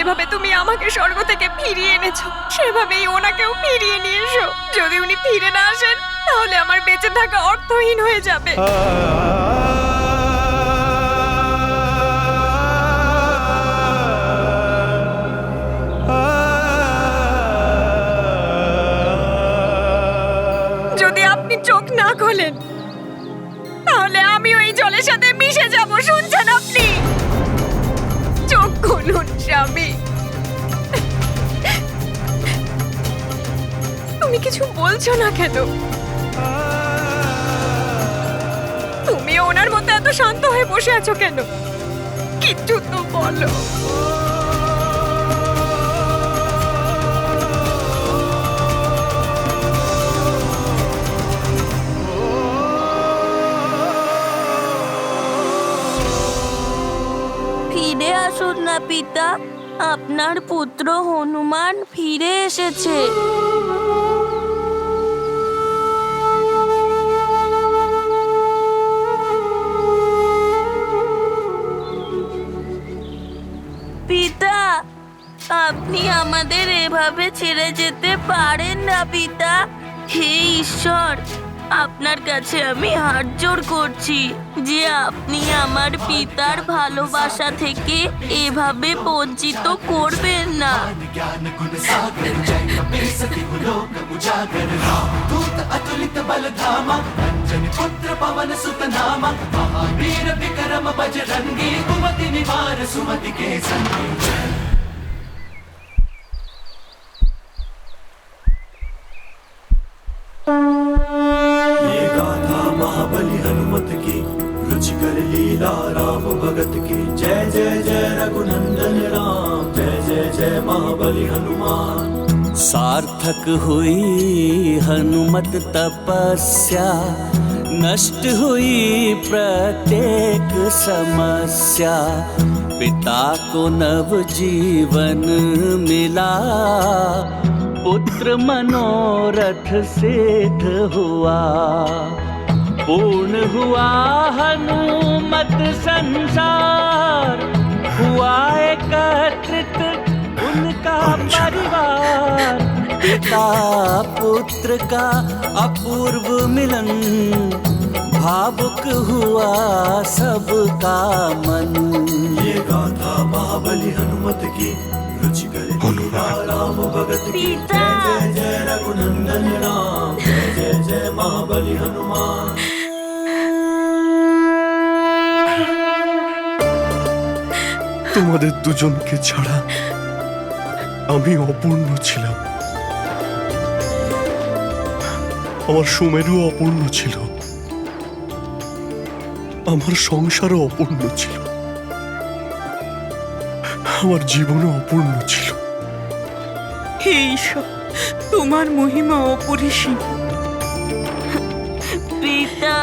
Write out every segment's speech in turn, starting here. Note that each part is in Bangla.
যেভাবে তুমি আমাকে স্বর্গ থেকে ফিরিয়ে এনেছো সেভাবেই ওনাকেও ফিরিয়ে নিয়ে এসো। যদি উনি ফিরে না আসেন তাহলে আমার বেঁচে থাকা অর্থহীন হয়ে যাবে। যদি আপনি চোখ না খোলেন তাহলে আমি ওই জলের সাথে মিশে যাব। শুনছেন আপনি? চোখ খুলুন স্বামী। তুমি কিছু বলছো না কেন? তুমি ওনার মতো এত শান্ত হয়ে বসে আছো কেন? কিচ্ছু তো বলো। ফিরে আসুন না পিতা, আপনার পুত্র হনুমান ফিরে এসেছে। পিতা, আপনি আমাদের এভাবে ছেড়ে যেতে পারেন না পিতা। হে ঈশ্বর, আপনার কাছে আমি হাত জোড় করছি যে আপনি আমার পিতার ভালোবাসা থেকে এভাবে বঞ্চিত করবেন না। ये गाथा महाबली हनुमत की, रुचिकर लीला राम भगत की। जय जय जय रघुनंदन राम, जय जय जय महाबली हनुमान। सार्थक हुई हनुमत तपस्या, नष्ट हुई प्रत्येक समस्या। पिता को नव जीवन मिला, पुत्र मनोरथ सिद्ध हुआ। पूर्ण हुआ हनुमत संसार, हुआ एकत्रित उनका परिवार। पिता पुत्र का अपूर्व मिलन, भावुक हुआ सबका मन। ये गाथा महाबली हनुमत की, रुचिकर लीला राम भगत की। जय जय जय रघुनंदन राम, जय जय जय महाबली हनुमान। তোমাদের দুজনকে ছাড়া আমি অপূর্ণ ছিলাম। আমার সুমেরু অপূর্ণ ছিল, আমার সংসারও অপূর্ণ ছিল, আমার জীবনও অপূর্ণ ছিল। হে ঈশ্বর, তোমার মহিমা অপরিসীম। পিতা,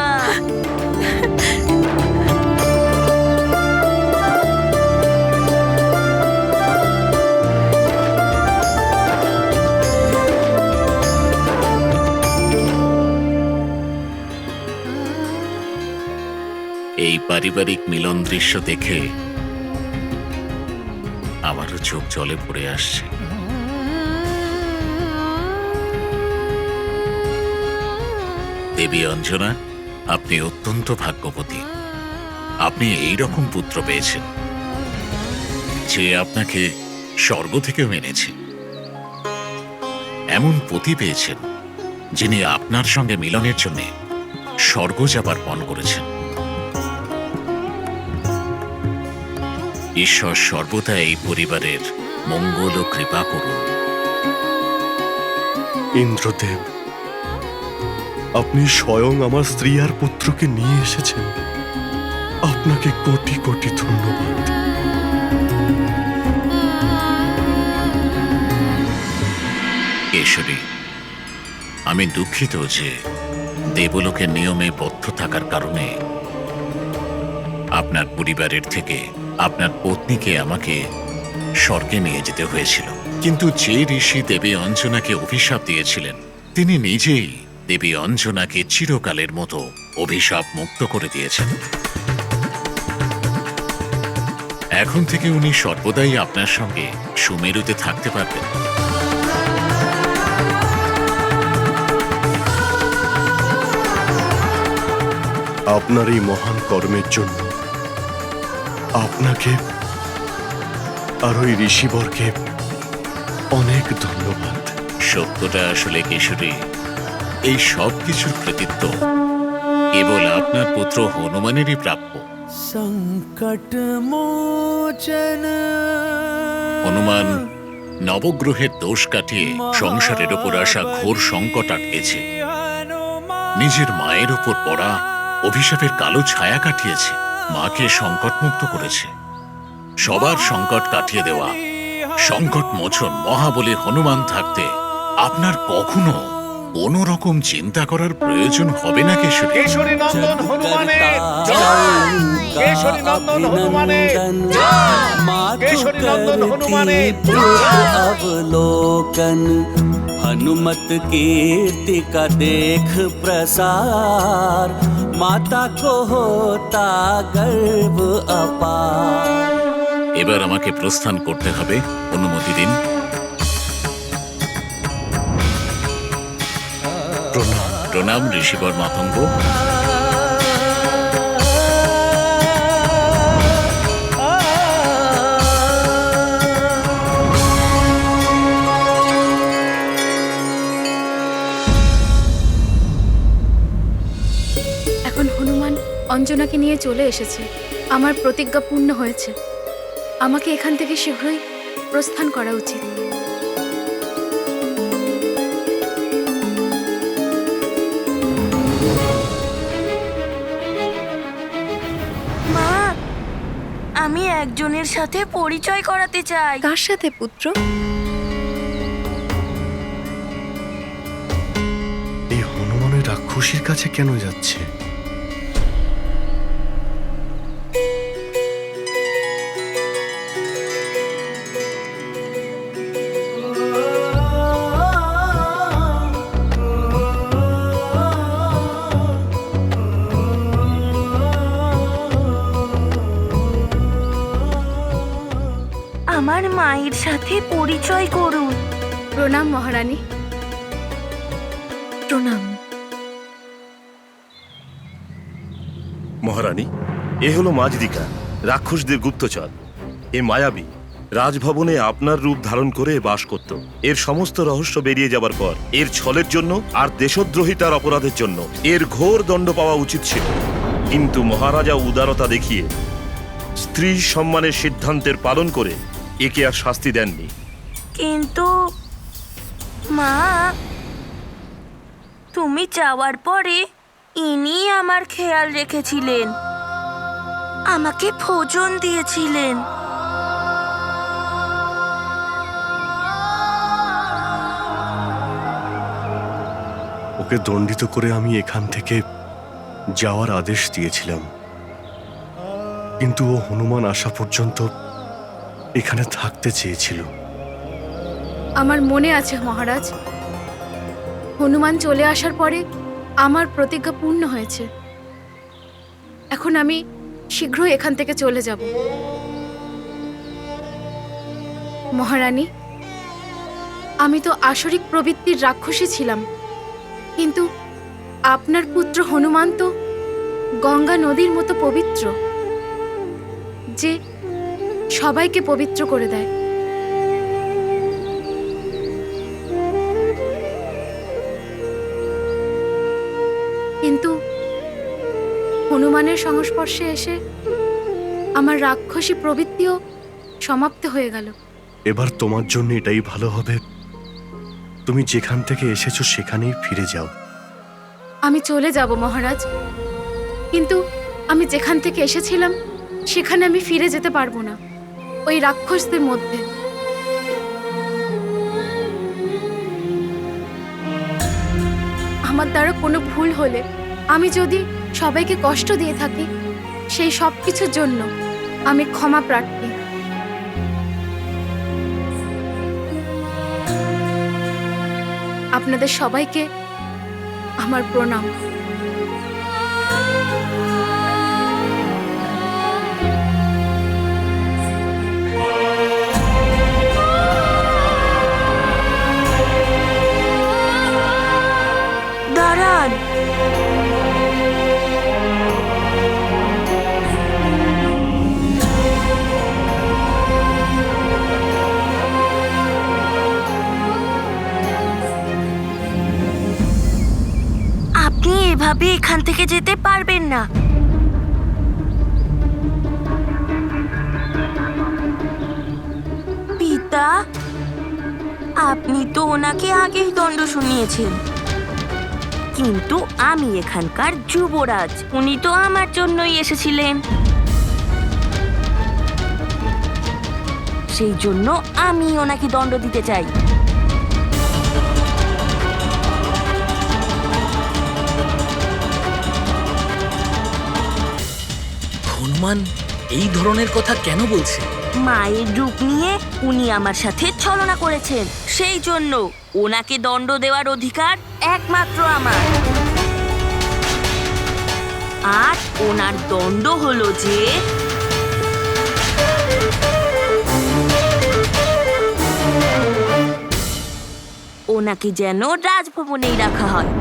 এই পারিবারিক মিলন দৃশ্য দেখে আমারও চোখ জলে পড়ে আসছে। দেবী অঞ্জনা, আপনি অত্যন্ত ভাগ্যবতী। আপনি এই রকম পুত্র পেয়েছেন যে আপনাকে স্বর্গ থেকেও এনেছে। এমন পতি পেয়েছেন যিনি আপনার সঙ্গে মিলনের জন্য স্বর্গ যাবার পণ করেছেন। ঈশ্বর সর্বদা এই পরিবারের মঙ্গল ও কৃপা করুন। ইন্দ্রদেব, আপনি স্বয়ং আমার স্ত্রী আর পুত্রকে নিয়ে এসেছেন। আপনাকে কোটি কোটি ধন্যবাদ। কেশরী, আমি দুঃখিত যে দেবলোকের নিয়মে বদ্ধ থাকার কারণে আপনার পরিবারের থেকে আপনার পত্নীকে আমাকে স্বর্গে নিয়ে যেতে হয়েছিল। কিন্তু যে ঋষি দেবী অঞ্জনাকে অভিশাপ দিয়েছিলেন তিনি নিজেই দেবী অঞ্জনাকে চিরকালের মতো অভিশাপ মুক্ত করে দিয়েছেন। এখন থেকে উনি সর্বদাই আপনার সঙ্গে সুমেরুতে থাকতে পারবেন। আপনার এই মহান কর্মের জন্য আপনাকে আর ওই ঋষিবরকে অনেক ধন্যবাদ। সত্যটা আসলে কেশরী, এই সব কিছুর কৃতিত্ব কেবল আপনার পুত্র হনুমানেরই প্রাপ্য। संकट मोचन হনুমান নবগ্রহের দোষ কাটিয়ে সংসারের ওপর আসা ঘোর সংকট আটকেছে, নিজের মায়ের ওপর পড়া অভিশাপের কালো ছায়া কাটিয়েছে, মাকে সংকটমুক্ত করেছে। সবার সংকট কাটিয়ে দেওয়া সংকট মোচন মহাবলী হনুমান থাকতে আপনার কখনো কোনো রকম চিন্তা করার প্রয়োজন হবে না কেশরী। কেশরী নন্দন হনুমানের কেশরী নন্দন হনুমানের केशरी नंदन हनुमानेर अवलोकन हनुमत कीर्ति का देख प्रसार माता को होता गर्व अपार। এবার আমাকে প্রস্থান করতে হবে, অনুমতি দিন। প্রণাম ঋষিবর মাতঙ্গ। এখন হনুমান অঞ্জনাকে নিয়ে চলে এসেছে। আমার প্রতিজ্ঞা পূর্ণ হয়েছে। আমাকে এখান থেকে শীঘ্রই প্রস্থান করা উচিত। মা, আমি একজনের সাথে পরিচয় করাতে চাই। কার সাথে পুত্র? এই হনুমানের রাক্ষসীর কাছে কেন যাচ্ছে? আমার মায়ের সাথে পরিচয় করুন। প্রণাম মহারানী। প্রণাম। মহারানী, এ হলো মাজদিকা, রাক্ষসদের গুপ্তচর। এ মায়াবী রাজভবনে আপনার রূপ ধারণ করে বাস করত। এর সমস্ত রহস্য বেরিয়ে যাবার পর এর ছলের জন্য আর দেশদ্রোহিতার অপরাধের জন্য এর ঘোর দণ্ড পাওয়া উচিত ছিল, কিন্তু মহারাজা উদারতা দেখিয়ে স্ত্রী সম্মানের সিদ্ধান্তের পালন করে একে আর শাস্তি দেননি। কিন্তু মা, তুমি যাওয়ার পরে ইনি আমার খেয়াল রেখেছিলেন, আমাকে ভোজন দিয়েছিলেন। ওকে দণ্ডিত করে আমি এখান থেকে যাওয়ার আদেশ দিয়েছিলাম, কিন্তু ও হনুমান আসা পর্যন্ত এখানে থাকতে চেয়েছিল। আমার মনে আছে মহারাজ, হনুমান চলে আসার পরে আমার প্রতিজ্ঞা পূর্ণ হয়েছে। এখন আমি শীঘ্রই এখান থেকে চলে যাব। মহারানী, আমি তো আসরিক প্রবৃত্তির রাক্ষসী ছিলাম, কিন্তু আপনার পুত্র হনুমান তো গঙ্গা নদীর মতো পবিত্র, যে সবাইকে পবিত্র করে দেয়। কিন্তু হনুমানের সংস্পর্শে এসে আমার রাক্ষসী প্রবৃত্তিও সমাপ্ত হয়ে গেল। এবার তোমার জন্য এটাই ভালো হবে, তুমি যেখান থেকে এসেছো সেখানেই ফিরে যাও। আমি চলে যাব মহারাজ, কিন্তু আমি যেখান থেকে এসেছিলাম সেখানে আমি ফিরে যেতে পারবো না, ওই রাক্ষসদের মধ্যে। আমার দ্বারা কোনো ভুল হলে, আমি যদি সবাইকে কষ্ট দিয়ে থাকি, সেই সব কিছুর জন্য আমি ক্ষমা প্রার্থী। আপনাদের সবাইকে আমার প্রণাম। এভাবে এখান থেকে যেতে পারবেন না। পিতা, আপনি তো ওনাকে আগেই দণ্ড শুনিয়েছেন, কিন্তু আমি এখানকার যুবরাজ, উনি তো আমার জন্যই এসেছিলেন। সেই জন্য আমি ওনাকে দণ্ড দিতে চাই। হনুমান এই ধরনের কথা কেন বলছে? মায়ের রূপ নিয়ে উনি আমার সাথে ছলনা করেছেন, সেই জন্য ওনাকে দণ্ড দেওয়ার অধিকার একমাত্র আমার। আর ওনার দণ্ড হলো যে ওনাকে যেন রাজভবনেই রাখা হয়।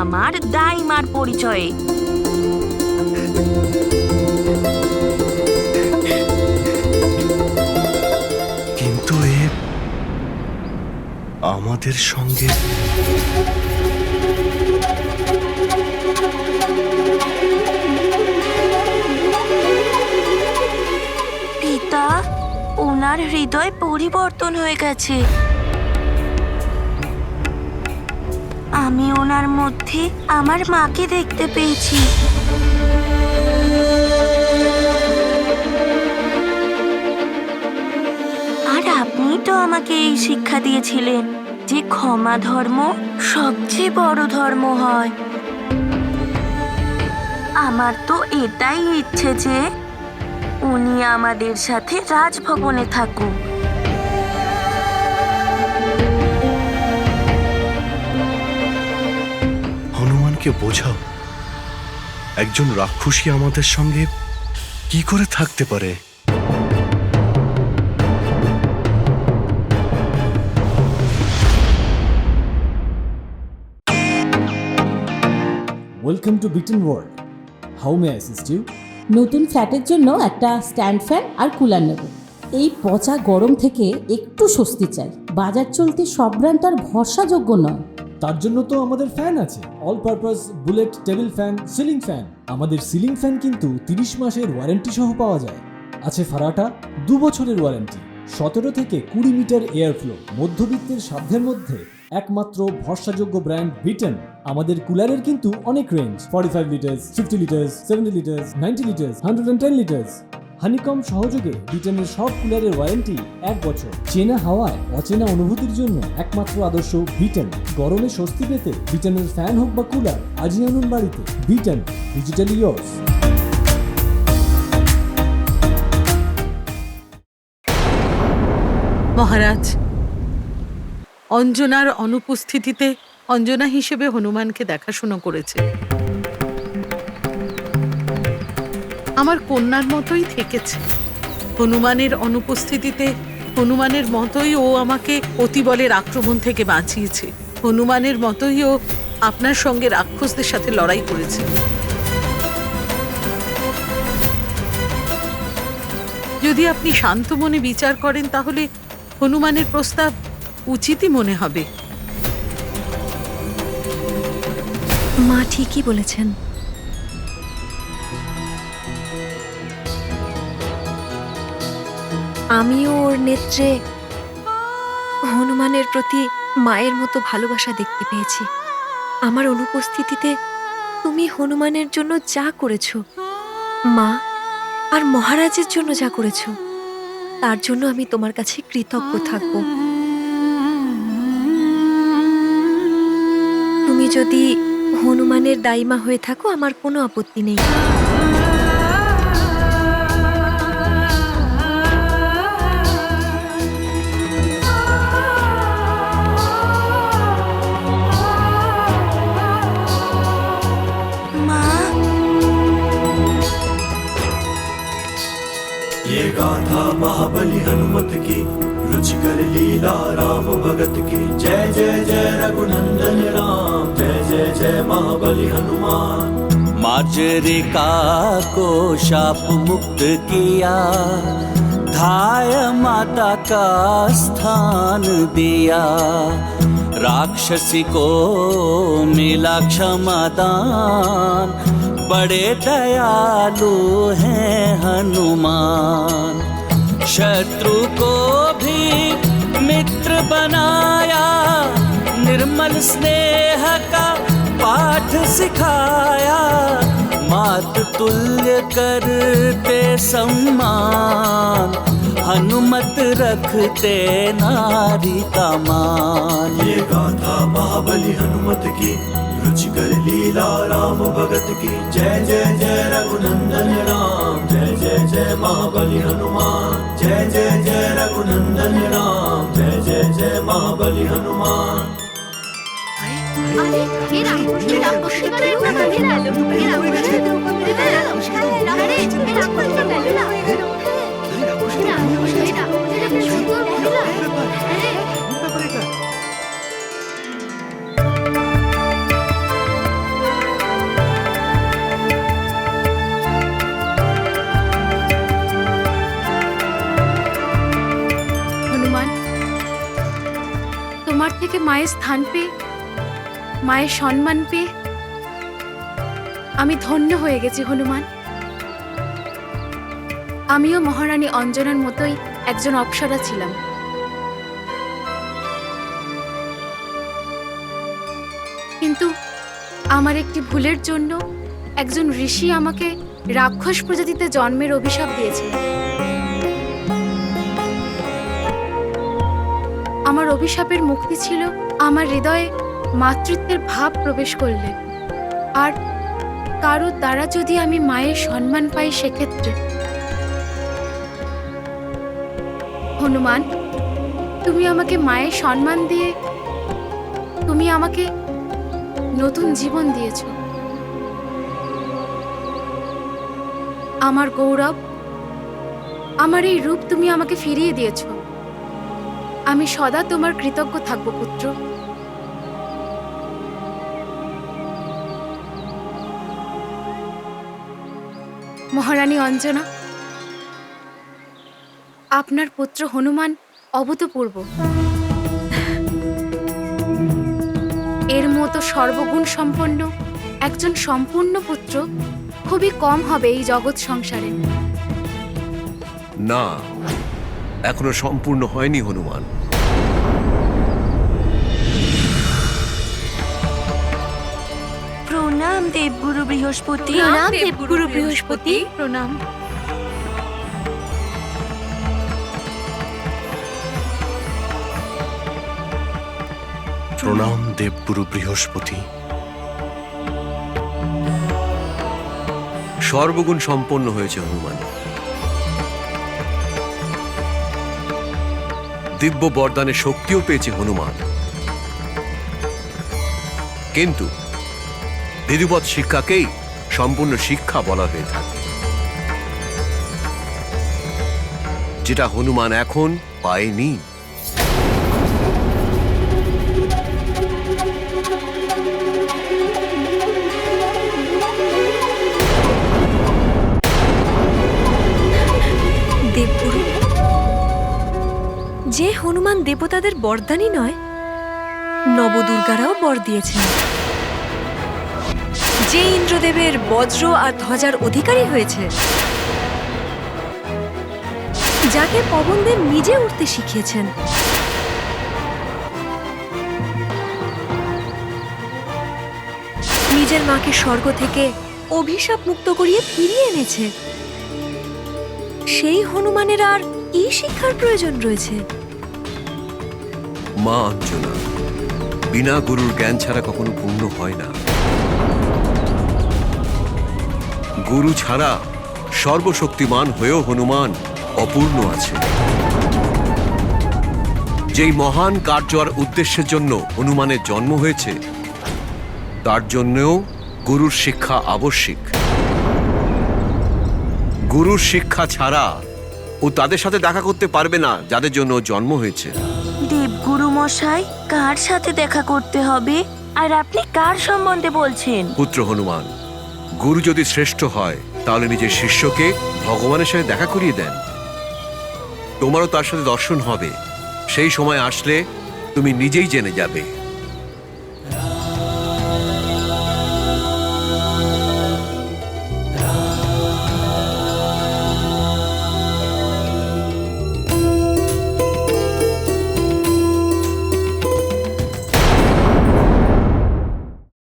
আমার দাইমার পরিচয়ে। কিন্তু এ আমাদের সঙ্গে পিতা, ওনার হৃদয় পরিবর্তন হয়ে গেছে। আমি ওনার মধ্যে আমার মাকে দেখতে পেয়েছি। আর আপনি তো আমাকে এই শিক্ষা দিয়েছিলেন যে ক্ষমা ধর্ম সবচেয়ে বড় ধর্ম হয়। আমার তো এটাই ইচ্ছে যে উনি আমাদের সাথে রাজভবনে থাকুক। হনুমানকে বোঝাও, একজন রাক্ষসী আমাদের সঙ্গে কি করে থাকতে পারে? Welcome to Bitten world. How may I assist you? নতুন ফ্ল্যাটের জন্য একটা স্ট্যান্ড ফ্যান আর কুলার নেব। এই পচা গরম থেকে একটু স্বস্তি চাই। বাজার চলতে সব ব্র্যান্ড আর ভরসাযোগ্য নয়। তার জন্য তো আমাদের ফ্যান আছে, all purpose bullet table fan, ceiling fan. আমাদের সিলিং ফ্যান কিন্তু 30 মাসের ওয়ারেন্টি সহ পাওয়া যায়। আছে ফারাটা 2 বছরের ওয়ারেন্টি, 17 থেকে 20 মিটার এয়ার ফ্লো, মধ্যবিত্তের সাধ্যের মধ্যে একমাত্র ভরসাযোগ্য ব্র্যান্ড বিটেন। আমাদের কুলারের কিন্তু অনেক range, 45 litres, 50 litres, 70 litres, 90 litres, 110 litres. Honeycomb সহযোগে বিটেনের সব কুলারের ওয়ারেন্টি 1 বছর। চেনা হাওয়ায় অচেনা অনুভূতির জন্য একমাত্র আদর্শ বিটেন। গরমে স্বস্তি পেতে বিটেনের ফ্যান হোক বা কুলার, আজই আনুন বাড়িতে। বিটেন, ডিজিটালি ইয়োর্স। মহারাজ, অঞ্জনার অনুপস্থিতিতে অঞ্জনা হিসেবে হনুমানকে দেখাশোনা করেছে। আমার কন্যার মতোই থেকেছে। হনুমানের অনুপস্থিতিতে হনুমানের মতোই ও আমাকে অতিবলের আক্রমণ থেকে বাঁচিয়েছে। হনুমানের মতোই ও আপনার সঙ্গে রাক্ষসদের সাথে লড়াই করেছে। যদি আপনি শান্ত মনে বিচার করেন তাহলে হনুমানের প্রস্তাব উচিতই মনে হবে। মা ঠিকই বলেছেন। আমিও ওর নেত্রে হনুমানের প্রতি মায়ের মতো ভালোবাসা দেখতে পেয়েছি। আমার অনুপস্থিতিতে তুমি হনুমানের জন্য যা করেছো, মা আর মহারাজের জন্য যা করেছো, তার জন্য আমি তোমার কাছে কৃতজ্ঞ থাকব। তুমি যদি হনুমানের দাইমা হয়ে থাকো, আমার কোনো আপত্তি নেই। ये गाथा महाबली हनुमत की, रुचिकर लीला राम भगत की। जय जय जय रघुनंदन राम, जय जय जय महाबली हनुमान। मार्जरिका को शाप मुक्त किया, धाय माता का स्थान दिया, राक्षसी को मिला क्षमादान, बड़े दयालु हैं हनुमान। शत्रु को भी मित्र बनाया, निर्मल स्नेह का पाठ सिखाया, मात तुल्य करते सम्मान, हनुमत रखते नारी का मान। ये गाथा महाबली हनुमत की, रुचिकर लीला राम भगत की। जय जय जय रघुनंदन राम, जय जय जय महाबली हनुमान। जय जय जय रघुनंदन राम, जय जय जय महाबली हनुमान। হনুমান, তোমার থেকে মায়ের স্থান পেয়ে, মায়ের সম্মান পেয়ে আমি ধন্য হয়ে গেছি হনুমান। আমিও মহারানী অঞ্জনার মতোই একজন অপ্সরা ছিলাম। কিন্তু আমার একটি ভুলের জন্য একজন ঋষি আমাকে রাক্ষস প্রজাতিতে জন্মের অভিশাপ দিয়েছিল। আমার অভিশাপের মুক্তি ছিল আমার হৃদয়ে মাতৃত্বের ভাব প্রবেশ করলে, আর কারো দ্বারা যদি আমি মায়ের সম্মান পাই সেক্ষেত্রে। হনুমান, তুমি আমাকে মায়ের সম্মান দিয়ে তুমি আমাকে নতুন জীবন দিয়েছ। আমার গৌরব, আমার এই রূপ তুমি আমাকে ফিরিয়ে দিয়েছ। আমি সদা তোমার কৃতজ্ঞ থাকব পুত্র। মহারানী অঞ্জনা, আপনার পুত্র হনুমান অভূতপূর্ব। এর মতো সর্বগুণ সম্পন্ন একজন সম্পূর্ণ পুত্র খুবই কম হবে এই জগৎ সংসারে। না, এখনো সম্পূর্ণ হয়নি হনুমান। প্রণাম দেবগুরু বৃহস্পতি। প্রণাম দেবগুরু বৃহস্পতি। প্রণাম। প্রণাম দেবগুরু বৃহস্পতি। সর্বগুণ সম্পন্ন হয়েছে হনুমান। দিব্য বরদানের শক্তিও পেয়েছে হনুমান, কিন্তু বিধিবৎ শিক্ষাকেই সম্পূর্ণ শিক্ষা বলা হয়ে থাকে, যেটা হনুমান এখন পায়নি। দেবগুরু, যে হনুমান দেবতাদের বরদানই নয়, নবদুর্গারাও বর দিয়েছেন। যে ইন্দ্রদেবের বজ্র আর ধ্বজার অধিকারী হয়েছে, যাকে পবনদেব নিজে উঠতে শিখিয়েছেন, নিজের মাকে স্বর্গ থেকে অভিশাপ মুক্ত করিয়ে ফিরিয়ে এনেছে, সেই হনুমানের আর কি শিক্ষার প্রয়োজন রয়েছে? মা অঞ্জনা, বিনা গুরুর জ্ঞান ছাড়া কখনো পূর্ণ হয় না। গুরু ছাড়া সর্বশক্তিমান হয়েও হনুমান অপূর্ণ আছে। যেই মহান কার্য আর উদ্দেশ্যের জন্য হনুমানের জন্ম হয়েছে, তার জন্যও গুরুর শিক্ষা আবশ্যিক। গুরুর শিক্ষা ছাড়া ও তাদের সাথে দেখা করতে পারবে না যাদের জন্য জন্ম হয়েছে। দেবগুরু মশাই, কার সাথে দেখা করতে হবে আর আপনি কার সম্বন্ধে বলছেন? পুত্র হনুমান, গুরু যদি শ্রেষ্ঠ হয় তাহলে নিজের শিষ্যকে ভগবানের সাথে দেখা করিয়ে দেন। তোমারও তার সাথে দর্শন হবে। সেই সময় আসলে তুমি নিজেই জেনে যাবে।